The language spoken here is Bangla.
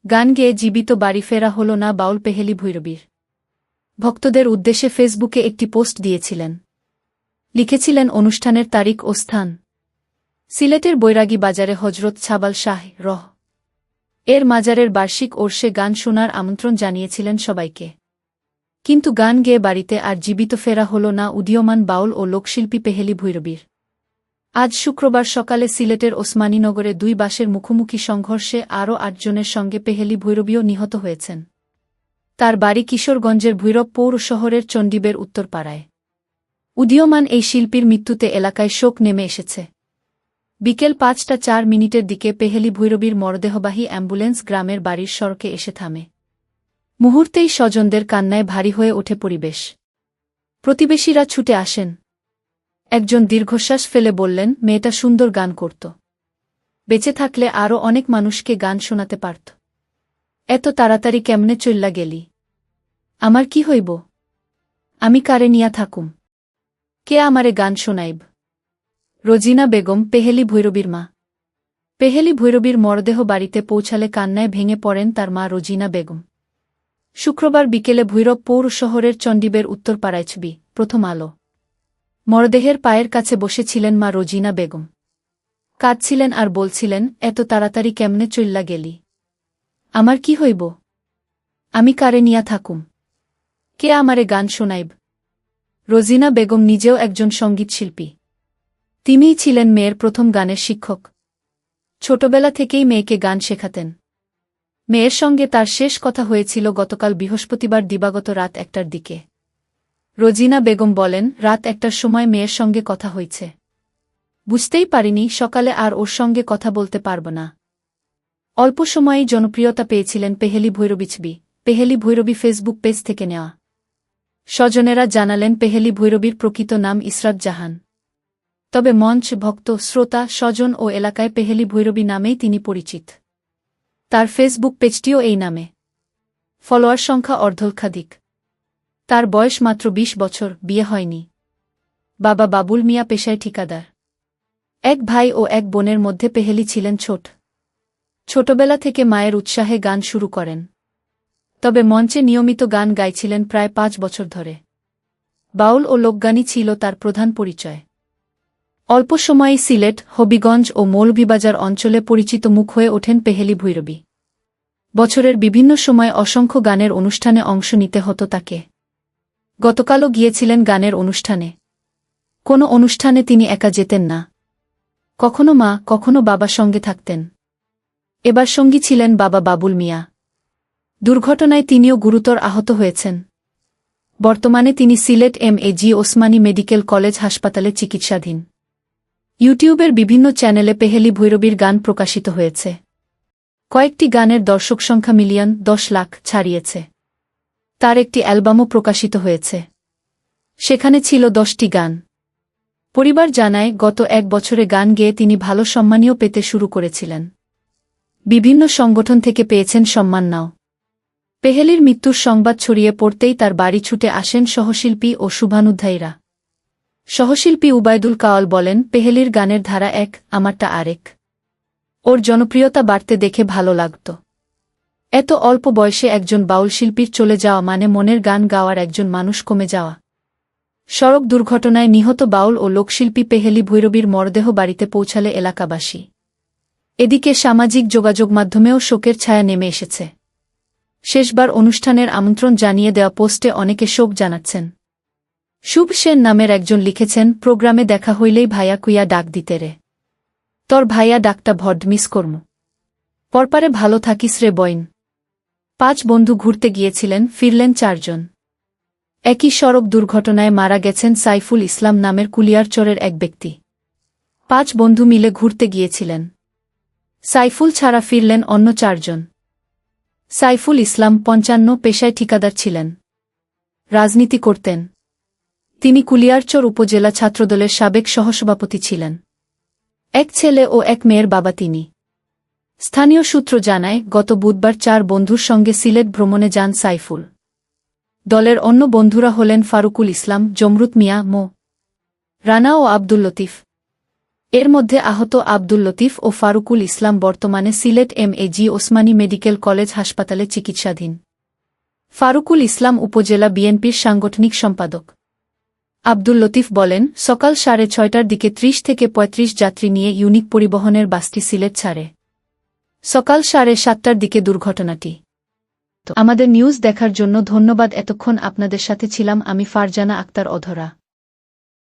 গান গেয়ে জীবিত বাড়ি ফেরা হল না বাউল পেহেলি ভৈরবীর। ভক্তদের উদ্দেশ্যে ফেসবুকে একটি পোস্ট দিয়েছিলেন। লিখেছিলেন অনুষ্ঠানের তারিখ ও স্থান। সিলেটের বৈরাগী বাজারে হজরত ছাবাল শাহ রহ এর মাজারের বার্ষিক ওরসে গান শোনার আমন্ত্রণ জানিয়েছিলেন সবাইকে। কিন্তু গান গেয়ে বাড়িতে আর জীবিত ফেরা হল না উদীয়মান বাউল ও লোকশিল্পী পেহেলি ভৈরবীর। আজ শুক্রবার সকালে সিলেটের ওসমানীনগরে 2 বাসের মুখোমুখি সংঘর্ষে আরও 8 জনের সঙ্গে পেহেলি ভৈরবীও নিহত হয়েছেন। তার বাড়ি কিশোরগঞ্জের ভৈরব পৌর শহরের চণ্ডীবের উত্তরপাড়ায়। উদীয়মান এই শিল্পীর মৃত্যুতে এলাকায় শোক নেমে এসেছে। বিকেল 5টা 4 দিকে পেহেলি ভৈরবীর মরদেহবাহী অ্যাম্বুলেন্স গ্রামের বাড়ির সড়কে এসে থামে। মুহূর্তেই স্বজনদের কান্নায় ভারী হয়ে ওঠে পরিবেশ। প্রতিবেশীরা ছুটে আসেন। একজন দীর্ঘশ্বাস ফেলে বললেন, মেয়েটা সুন্দর গান করত। বেঁচে থাকলে আরও অনেক মানুষকে গান শোনাতে পারত। এত তাড়াতাড়ি কেমনে চইল্লা গেলি? আমার কি হইব? আমি কারে নিয়া থাকুম? কে আমারে গান শোনাইব? রোজিনা বেগম, পেহেলি ভৈরবীর মা। পেহেলি ভৈরবীর মরদেহ বাড়িতে পৌঁছালে কান্নায় ভেঙে পড়েন তার মা রোজিনা বেগম। শুক্রবার বিকেলে ভৈরব পৌর শহরের চণ্ডীবের উত্তরপাড়ায় ছবি, প্রথম আলো। মরদেহের পায়ের কাছে বসেছিলেন মা রোজিনা বেগম। কাঁদছিলেন আর বলছিলেন, এত তাড়াতাড়ি কেমনে চইল্লা গেলি? আমার কি হইব? আমি কারে নিয়া থাকুম? কে আমারে গান শোনাইব? রোজিনা বেগম নিজেও একজন সঙ্গীতশিল্পী। তিনিই ছিলেন মেয়ের প্রথম গানের শিক্ষক। ছোটবেলা থেকেই মেয়েকে গান শেখাতেন। মেয়ের সঙ্গে তার শেষ কথা হয়েছিল গতকাল বৃহস্পতিবার দিবাগত রাত 1টার দিকে। রোজিনা বেগম বলেন, রাত 1টার সময় মেয়ের সঙ্গে কথা হয়েছে। বুঝতেই পারিনি সকালে আর ওর সঙ্গে কথা বলতে পারব না। অল্প সময়েই জনপ্রিয়তা পেয়েছিলেন পেহেলি ভৈরবী ছবি, পেহেলি ভৈরবী ফেসবুক পেজ থেকে নেওয়া। স্বজনেরা জানালেন পেহেলি ভৈরবীর প্রকৃত নাম ইসরাত জাহান। তবে মঞ্চ, ভক্ত, শ্রোতা, স্বজন ও এলাকায় পেহেলি ভৈরবী নামেই তিনি পরিচিত। তার ফেসবুক পেজটিও এই নামে। ফলোয়ার সংখ্যা অর্ধলক্ষাধিক। তার বয়স মাত্র 20 বছর, বিয়ে হয়নি। বাবা বাবুল মিয়া পেশায় ঠিকাদার। এক ভাই ও এক বোনের মধ্যে পেহেলি ছিলেন ছোটবেলা থেকে মায়ের উৎসাহে গান শুরু করেন। তবে মঞ্চে নিয়মিত গান গাইছিলেন প্রায় 5 বছর ধরে। বাউল ও লোকগানই ছিল তার প্রধান পরিচয়। অল্প সময়েই সিলেট, হবিগঞ্জ ও মৌলভীবাজার অঞ্চলে পরিচিত মুখ হয়ে ওঠেন পেহেলি ভৈরবী। বছরের বিভিন্ন সময় অসংখ্য গানের অনুষ্ঠানে অংশ নিতে হতো তাকে। গতকালও গিয়েছিলেন গানের অনুষ্ঠানে। কোনো অনুষ্ঠানে তিনি একা যেতেন না। কখনো মা, কখনো বাবা সঙ্গে থাকতেন। এবার সঙ্গী ছিলেন বাবা বাবুল মিয়া। দুর্ঘটনায় তিনিও গুরুতর আহত হয়েছেন। বর্তমানে তিনি সিলেট এম.এ.জি. ওসমানী মেডিকেল কলেজ হাসপাতালে চিকিৎসাধীন। ইউটিউবের বিভিন্ন চ্যানেলে পেহেলি ভৈরবীর গান প্রকাশিত হয়েছে। কয়েকটি গানের দর্শক সংখ্যা মিলিয়ন, 10 লাখ ছাড়িয়েছে। তার একটি অ্যালবামও প্রকাশিত হয়েছে। সেখানে ছিল 10টি গান। পরিবার জানায়, গত 1 বছরে গান গেয়ে তিনি ভালো সম্মানীয় পেতে শুরু করেছিলেন। বিভিন্ন সংগঠন থেকে পেয়েছেন সম্মাননাও। পেহেলির মৃত্যুর সংবাদ ছড়িয়ে পড়তেই তার বাড়ি ছুটে আসেন সহশিল্পী ও শুভানুধ্যায়ীরা। সহশিল্পী উবায়দুল কাওয়াল বলেন, পেহেলির গানের ধারা এক, আমারটা আরেক। ওর জনপ্রিয়তা বাড়তে দেখে ভালো লাগত। এত অল্প বয়সে একজন বাউল শিল্পীর চলে যাওয়া মানে মনের গান গাওয়ার একজন মানুষ কমে যাওয়া। সড়ক দুর্ঘটনায় নিহত বাউল ও লোকশিল্পী পেহেলি ভৈরবীর মরদেহ বাড়িতে পৌঁছালে এলাকাবাসী। এদিকে সামাজিক যোগাযোগ মাধ্যমেও শোকের ছায়া নেমে এসেছে। শেষবার অনুষ্ঠানের আমন্ত্রণ জানিয়ে দেওয়া পোস্টে অনেকে শোক জানাচ্ছেন। শুভ সেন নামের একজন লিখেছেন, প্রোগ্রামে দেখা হইলেই ভাইয়া কুইয়া ডাক দিতে রে। তোর ভাইয়া ডাকটা ভড মিস করমু। পরপারে ভালো থাকিস রে বইন। 5 বন্ধু ঘুরতে গিয়েছিলেন, ফিরলেন 4 জন। একই সড়ক দুর্ঘটনায় মারা গেছেন সাইফুল ইসলাম নামের কুলিয়ারচরের এক ব্যক্তি। 5 বন্ধু মিলে ঘুরতে গিয়েছিলেন। সাইফুল ছাড়া ফিরলেন অন্য 4 জন। সাইফুল ইসলাম 55, পেশায় ঠিকাদার ছিলেন। রাজনীতি করতেন। তিনি কুলিয়ারচর উপজেলা ছাত্রদলের সাবেক সহসভাপতি ছিলেন। এক ছেলে ও এক মেয়ের বাবা তিনি। স্থানীয় সূত্র জানায়, গত বুধবার 4 বন্ধুর সঙ্গে সিলেট ভ্রমণে যান সাইফুল। দলের অন্য বন্ধুরা হলেন ফারুকুল ইসলাম, জমরুত মিয়া, মো. রানা ও আব্দুল লতিফ। এর মধ্যে আহত আব্দুল লতিফ ও ফারুকুল ইসলাম বর্তমানে সিলেট এম.এ.জি. ওসমানী মেডিকেল কলেজ হাসপাতালে চিকিৎসাধীন। ফারুকুল ইসলাম উপজেলা বিএনপির সাংগঠনিক সম্পাদক। আব্দুল লতিফ বলেন, সকাল 6:30টার দিকে 30 থেকে 35 যাত্রী নিয়ে ইউনিক পরিবহনের বাসটি সিলেট ছাড়ে। সকাল 7:30টার দিকে দুর্ঘটনাটি। আমাদের নিউজ দেখার জন্য ধন্যবাদ। এতক্ষণ আপনাদের সাথে ছিলাম আমি ফারজানা আক্তার অধরা।